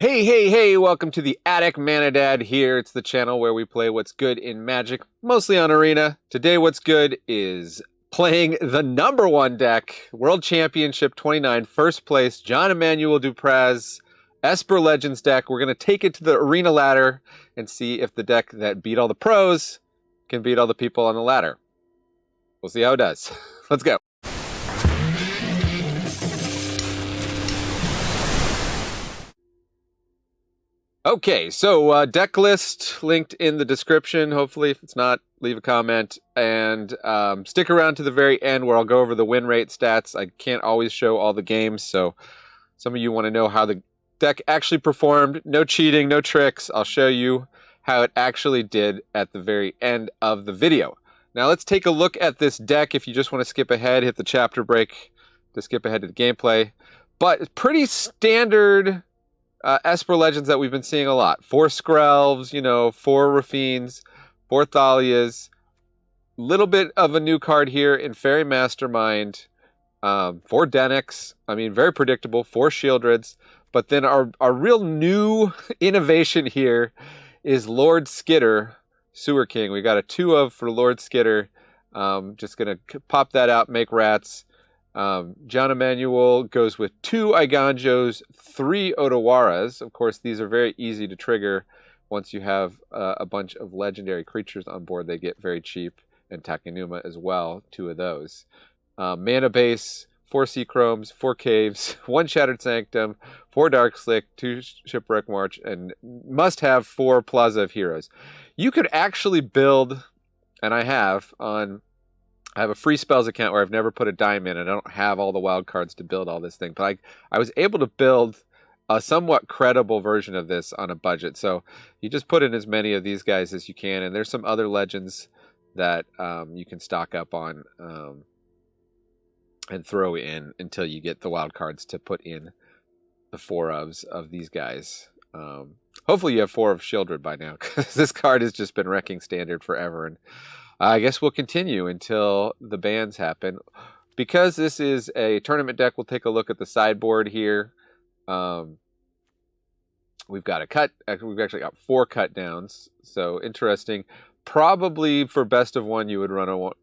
Hey, welcome to the Attic Manadad here. It's the channel where we play what's good in Magic, mostly on Arena. Today what's good is playing the #1 deck, World Championship 29, first place, John Emmanuel Dupraz, Esper Legends deck. We're going to take it to the Arena ladder and see if the deck that beat all the pros can beat all the people on the ladder. We'll see how it does. Let's go. Okay, so deck list linked in the description. Hopefully, if it's not, leave a comment. And stick around to the very end where I'll go over the win rate stats. I can't always show all the games, so some of you want to know how the deck actually performed. No cheating, no tricks. I'll show you how it actually did at the very end of the video. Now let's take a look at this deck. If you just want to skip ahead, hit the chapter break to skip ahead to the gameplay. But it's pretty standard Esper Legends that we've been seeing a lot. 4 Skrelvs, 4 Rafines, 4 Thalias. Little bit of a new card here in Fairy Mastermind. 4 Deniks. I mean, very predictable. 4 Shieldreds. But then our real new innovation here is Lord Skitter, Sewer King. We got a 2 of for Lord Skitter. Just going to pop that out, make rats. John Emmanuel goes with 2 Iganjos, 3 Otawaras. Of course, these are very easy to trigger once you have a bunch of legendary creatures on board. They get very cheap, and Takenuma as well, 2 of those. Mana base, 4 Sea Chromes, 4 Caves, 1 Shattered Sanctum, 4 Dark Slick, 2 Shipwreck March, and must have 4 Plaza of Heroes. You could actually build, and I have a free spells account where I've never put a dime in, and I don't have all the wild cards to build all this thing. But I was able to build a somewhat credible version of this on a budget. So you just put in as many of these guys as you can, and there's some other legends that you can stock up on and throw in until you get the wild cards to put in the 4 of these guys. Hopefully you have 4 of Shieldred by now, because this card has just been wrecking Standard forever, and I guess we'll continue until the bans happen. Because this is a tournament deck, we'll take a look at the sideboard here. We've got we've actually got 4 cut downs. So interesting. Probably for best of 1, you would want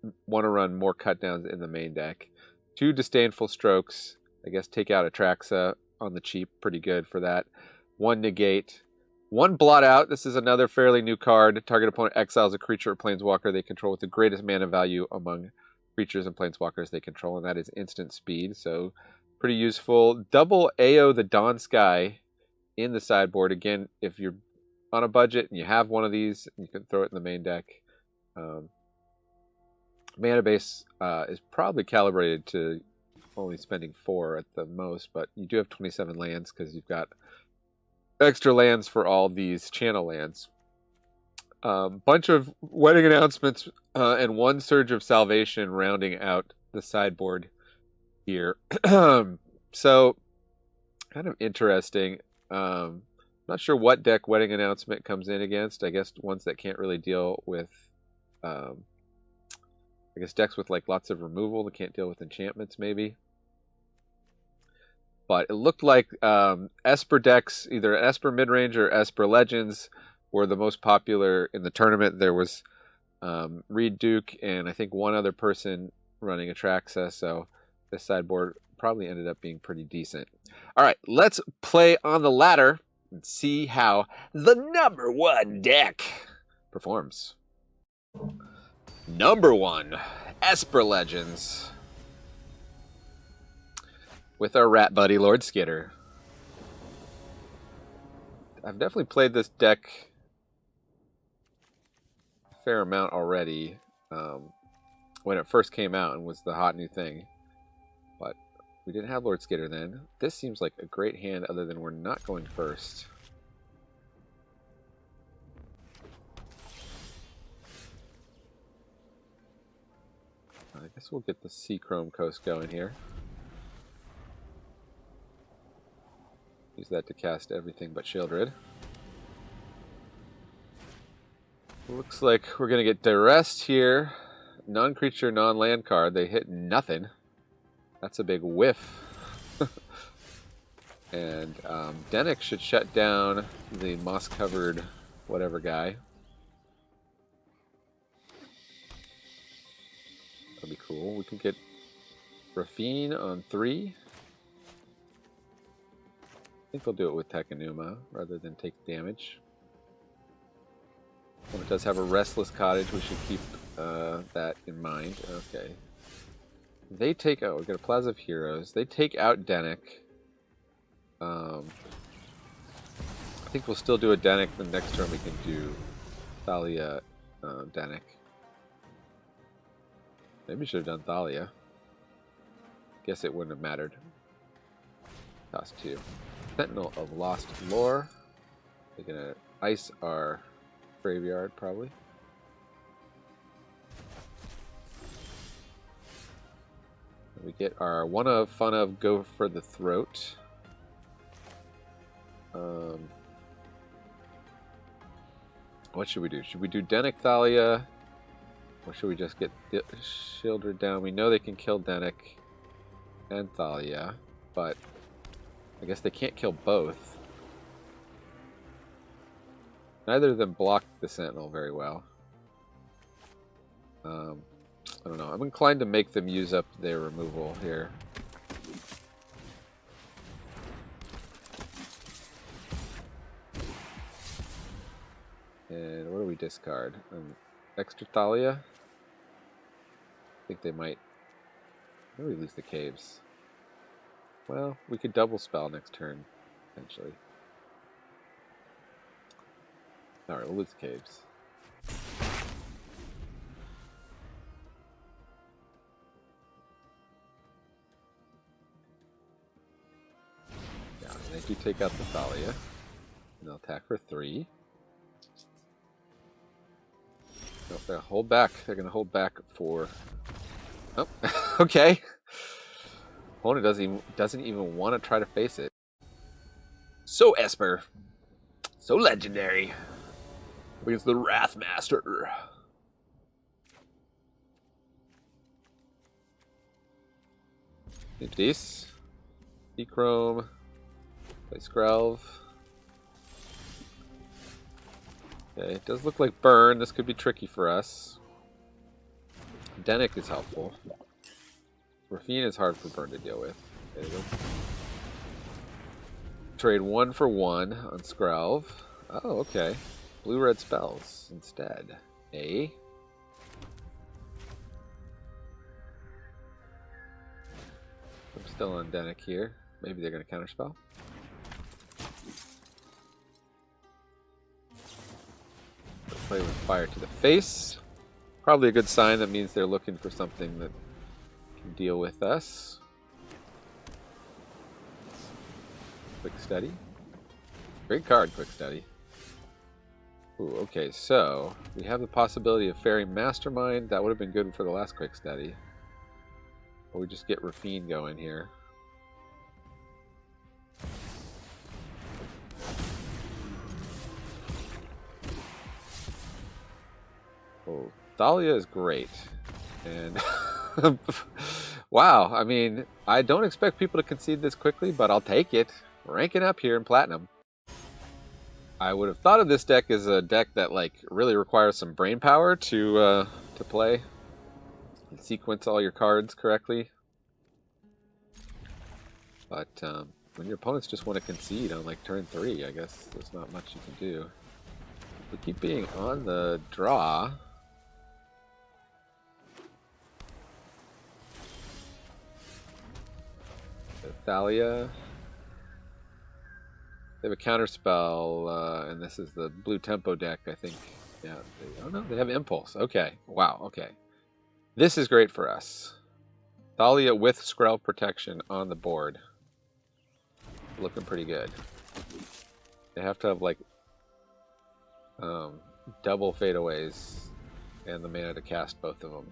to run more cut downs in the main deck. 2 Disdainful Strokes. I guess take out Atraxa on the cheap. Pretty good for that. 1 Negate. 1 Blot Out. This is another fairly new card. Target opponent exiles a creature or planeswalker they control with the greatest mana value among creatures and planeswalkers they control, and that is instant speed, so pretty useful. Double AO the Dawn Sky in the sideboard. Again, if you're on a budget and you have one of these, you can throw it in the main deck. Mana base is probably calibrated to only spending 4 at the most, but you do have 27 lands because you've got extra lands for all these channel lands. Bunch of wedding announcements and 1 Surge of Salvation rounding out the sideboard here. So, kind of interesting. Not sure what deck wedding announcement comes in against. I guess ones that can't really deal with, I guess decks with like lots of removal that can't deal with enchantments maybe. But it looked like Esper decks, either Esper Midrange or Esper Legends, were the most popular in the tournament. There was Reed Duke and I think 1 other person running Atraxa, so this sideboard probably ended up being pretty decent. All right, let's play on the ladder and see how the #1 deck performs. #1, Esper Legends, with our rat buddy, Lord Skitter. I've definitely played this deck a fair amount already when it first came out and was the hot new thing. But we didn't have Lord Skitter then. This seems like a great hand other than we're not going first. I guess we'll get the Sea Chrome Coast going here. Use that to cast everything but Shieldred. Looks like we're going to get Duress here. Non-creature, non-land card. They hit nothing. That's a big whiff. And Dech should shut down the moss-covered whatever guy. That'll be cool. We can get Rafine on 3. I think we'll do it with Tekanuma rather than take damage. When it does have a Restless Cottage, we should keep that in mind. Okay. They take out, we got a Plaza of Heroes. They take out Dech. I think we'll still do a Dech. The next turn we can do Thalia Dech. Maybe we should have done Thalia. Guess it wouldn't have mattered. Cost 2. Sentinel of Lost Lore. They're gonna ice our graveyard, probably. We get our one of, fun of, go for the throat. What should we do? Should we do Dech Thalia? Or should we just get Shieldred down? We know they can kill Dech and Thalia, but I guess they can't kill both. Neither of them block the Sentinel very well. I don't know. I'm inclined to make them use up their removal here. And what do we discard? Extra Thalia? I think they might. Maybe lose the caves. Well, we could double spell next turn, potentially. Alright, we'll lose the caves. Yeah, they do take out the Thalia. And they'll attack for 3. No, they're gonna hold back. They're gonna hold back for. Oh, okay. Opponent doesn't even want to try to face it. So Esper, so legendary. Against the Wrathmaster. This. Dechrome. Play Skrelv. Okay, it does look like burn. This could be tricky for us. Dech is helpful. Rafine is hard for burn to deal with. There you go. Trade 1 for 1 on Skrelv. Oh, okay. Blue-red spells instead. I'm still on Dech here. Maybe they're going to counterspell. Play with fire to the face. Probably a good sign. That means they're looking for something that can deal with us. Quick Study. Great card, Quick Study. Ooh, okay, so we have the possibility of Fairy Mastermind. That would have been good for the last Quick Study. Or we just get Rafine going here. Oh, Thalia is great. And wow, I mean, I don't expect people to concede this quickly, but I'll take it. Ranking up here in Platinum. I would have thought of this deck as a deck that like really requires some brain power to play and sequence all your cards correctly. But when your opponents just want to concede on like turn 3, I guess there's not much you can do. We keep being on the draw. Thalia. They have a counterspell, and this is the blue tempo deck, I think. Yeah. Oh no, they have Impulse. Okay. Wow. Okay. This is great for us. Thalia with Skrelv protection on the board. Looking pretty good. They have to have like double fadeaways and the mana to cast both of them.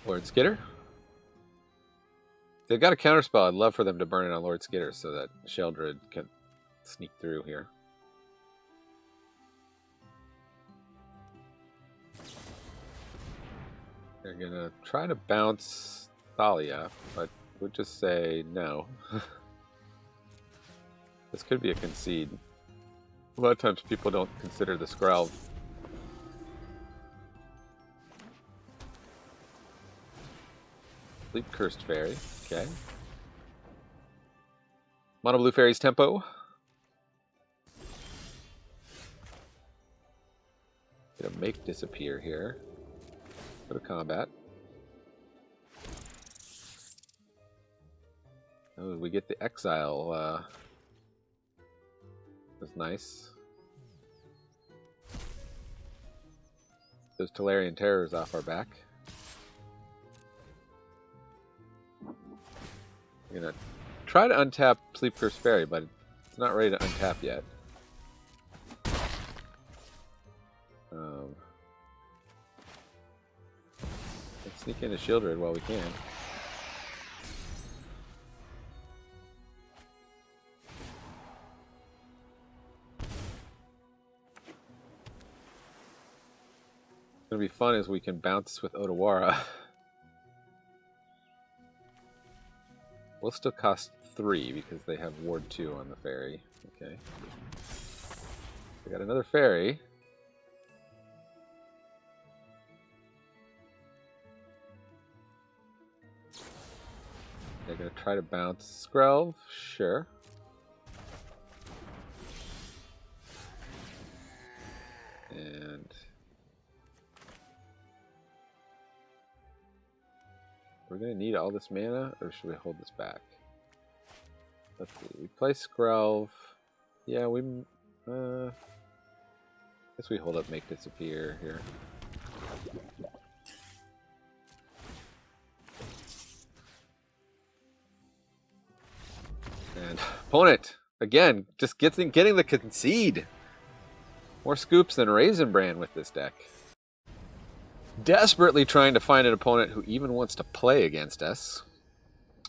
Lord Skitter. They've got a counterspell. I'd love for them to burn it on Lord Skitter so that Sheldred can sneak through here. They're gonna try to bounce Thalia, but we'll just say no. This could be a concede. A lot of times people don't consider the Skrelv. Sleep Cursed Fairy, okay. Mono Blue Fairy's tempo. Gonna make disappear here. Go to combat. Oh, we get the exile. That's nice. Those Tolarian Terrors off our back. We're gonna try to untap Sleep Cursed Fairy, but it's not ready to untap yet. Let's sneak into Sheldred while we can. What's gonna be fun is we can bounce with Otawara. We'll still cost 3 because they have Ward 2 on the fairy. Okay. We got another fairy. They're going to try to bounce Skrelv. Sure. And we're going to need all this mana, or should we hold this back? Let's see. We play Skrelv. Yeah, we... guess we hold up Make Disappear here. And opponent, again, just getting the concede. More scoops than Raisin Bran with this deck. Desperately trying to find an opponent who even wants to play against us.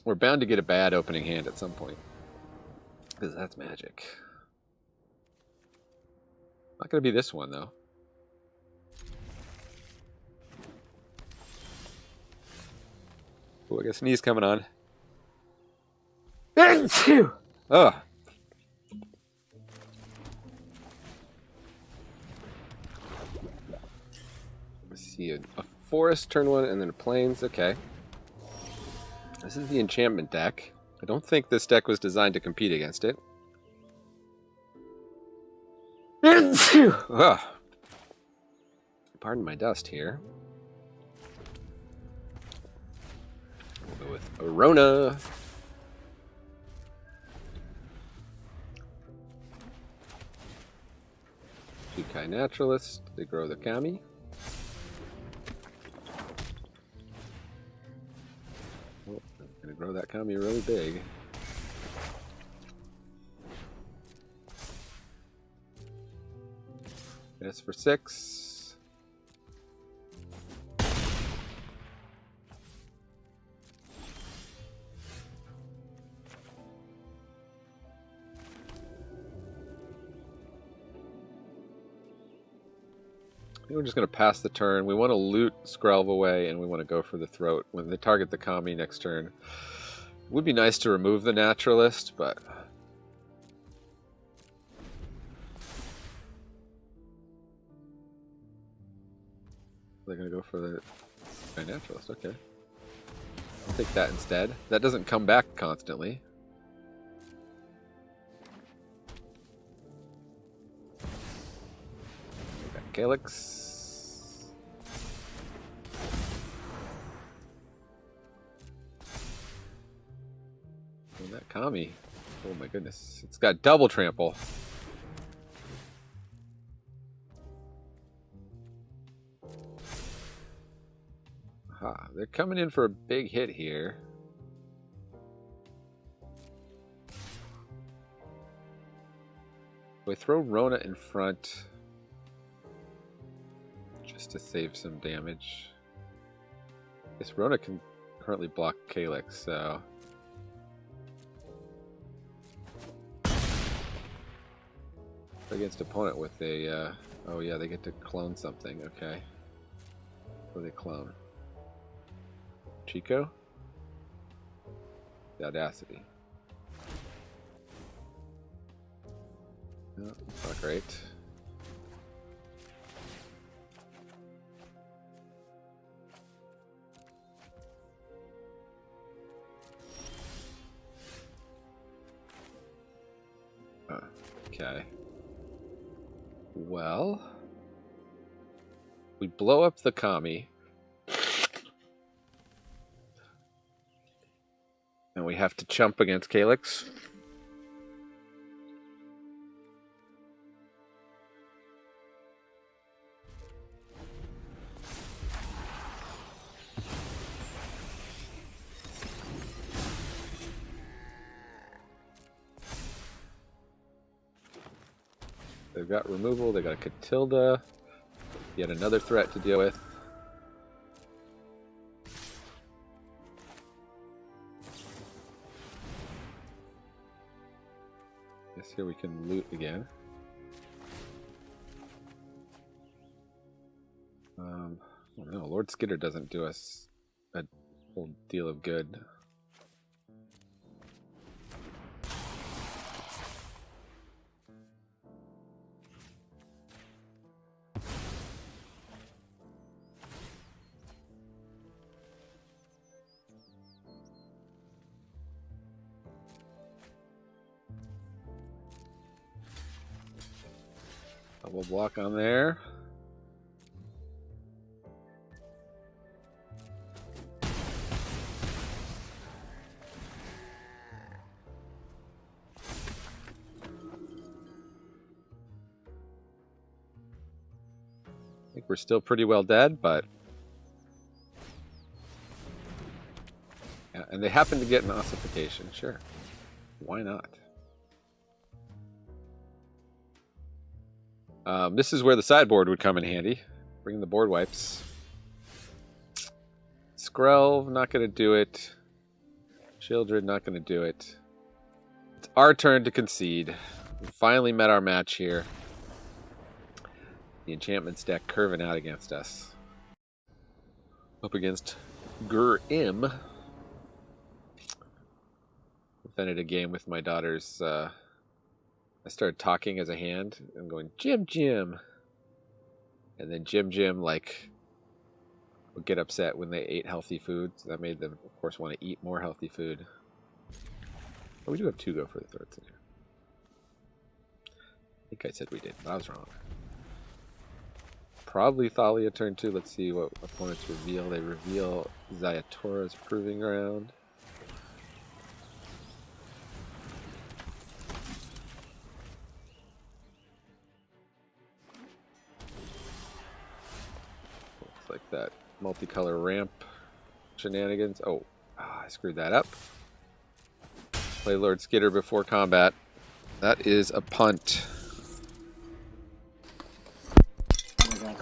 We're bound to get a bad opening hand at some point. Because that's Magic. Not going to be this one, though. Oh, I got a sneeze coming on. Ugh. See a forest turn 1 and then a plains. Okay. This is the enchantment deck. I don't think this deck was designed to compete against it. Ugh. Pardon my dust here. We'll go with Arona. Shikai Naturalist. They grow the Kami. Oh, I'm gonna grow that Kami really big. That's for 6. We're just going to pass the turn. We want to loot Skrelv away, and we want to go for the throat. When they target the Kami next turn, it would be nice to remove the Naturalist, but... They're going to go for the Naturalist, okay. I'll take that instead. That doesn't come back constantly. Calyx. And that Kami. Oh my goodness. It's got double trample. Aha. They're coming in for a big hit here. We throw Rona in front. To save some damage. This Rona can currently block Calyx, so... Against opponent with a... oh yeah, they get to clone something, okay. What do they clone? Chico? The Audacity. No, that's not great. Okay. Well, we blow up the Kami. And we have to chump against Calyx. They've got removal, they've got a Catilda, yet another threat to deal with. Guess here we can loot again. I don't know, Lord Skitter doesn't do us a whole deal of good. Double block on there. I think we're still pretty well dead, but... Yeah, and they happen to get an ossification, sure. Why not? This is where the sideboard would come in handy. Bring the board wipes. Skrelv, not going to do it. Children, not going to do it. It's our turn to concede. We finally met our match here. The enchantments deck curving out against us. Up against Gur-Im. Defended a game with my daughter's... I started talking as a hand and going, Jim, Jim. And then Jim, like, would get upset when they ate healthy food. So that made them, of course, want to eat more healthy food. Oh, we do have 2 go for the threats in here. I think I said we did, but I was wrong. Probably Thalia turn 2. Let's see what opponents reveal. They reveal Zayatora's Proving Ground. Like that multicolor ramp shenanigans. Oh, I screwed that up. Play Lord Skitter before combat. That is a punt. From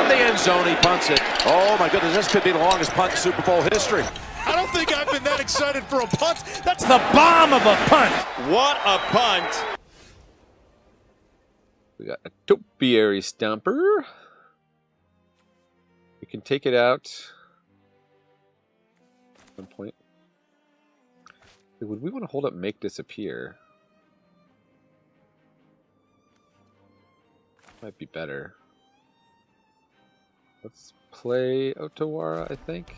the end zone, he punts it. Oh my goodness, this could be the longest punt in Super Bowl history. I don't think I've been that excited for a punt. That's the bomb of a punt. What a punt. We got a Topiary Stomper. We can take it out at one point. Would we want to hold up Make Disappear? Might be better. Let's play Otawara, I think.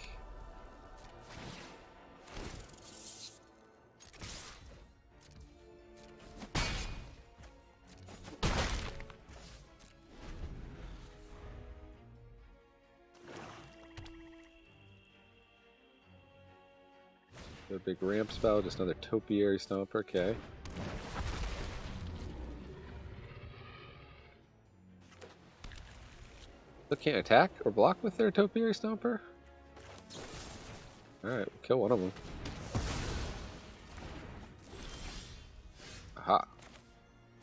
A big ramp spell, just another Topiary Stomper, okay. They can't attack or block with their Topiary Stomper? Alright, we'll kill one of them. Aha.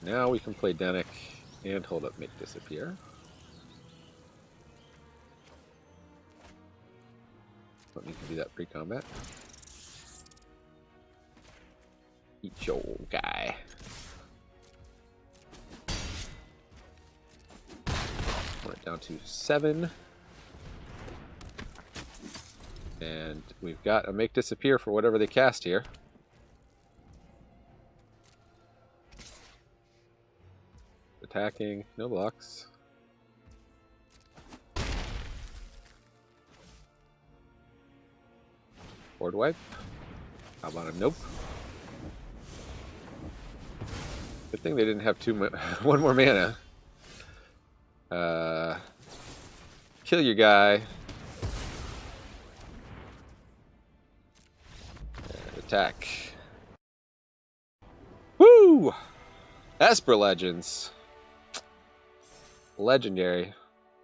Now we can play Dech and hold up Make Disappear. Don't need to do that pre-combat. Eat your guy. We're down to 7. And we've got a make disappear for whatever they cast here. Attacking, no blocks. Board wipe. How about a nope? Good thing they didn't have one more mana. Kill your guy. And attack. Woo! Esper Legends. Legendary.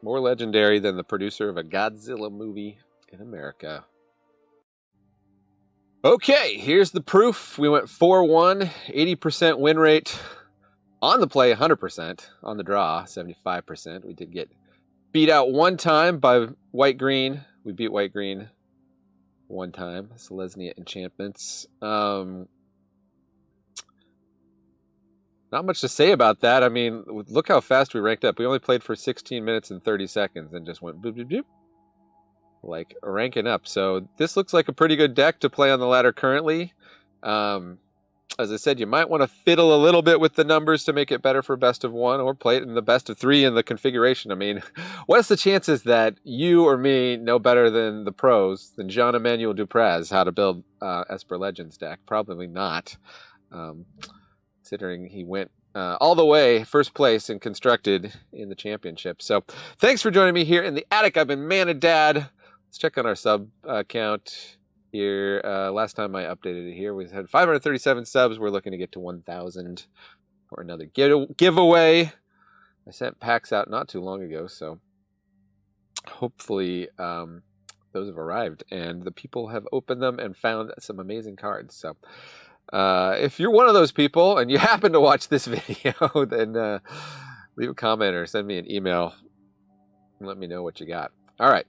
More legendary than the producer of a Godzilla movie in America. Okay, here's the proof. We went 4-1, 80% win rate. On the play, 100%. On the draw, 75%. We did get beat out one time by white-green. We beat white-green one time. Selesnya Enchantments. Not much to say about that. I mean, look how fast we ranked up. We only played for 16 minutes and 30 seconds and just went boop, boop, boop. Like ranking up. So this looks like a pretty good deck to play on the ladder currently. As I said, you might want to fiddle a little bit with the numbers to make it better for best of 1, or play it in the best of 3 in the configuration. I mean, what's the chances that you or me know better than the pros, than Jean-Emmanuel Dupraz, how to build Esper Legends deck? Probably not. Considering he went all the way first place and constructed in the championship. So thanks for joining me here in the attic. I've been Man of Dad. Let's check on our sub count here. Last time I updated it here, we had 537 subs. We're looking to get to 1,000 for another giveaway. I sent packs out not too long ago, so hopefully those have arrived and the people have opened them and found some amazing cards. So if you're one of those people and you happen to watch this video, then leave a comment or send me an email and let me know what you got. All right.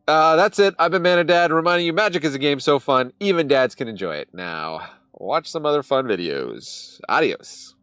That's it. I've been Man of Dad, reminding you Magic is a game so fun, even dads can enjoy it. Now, watch some other fun videos. Adios.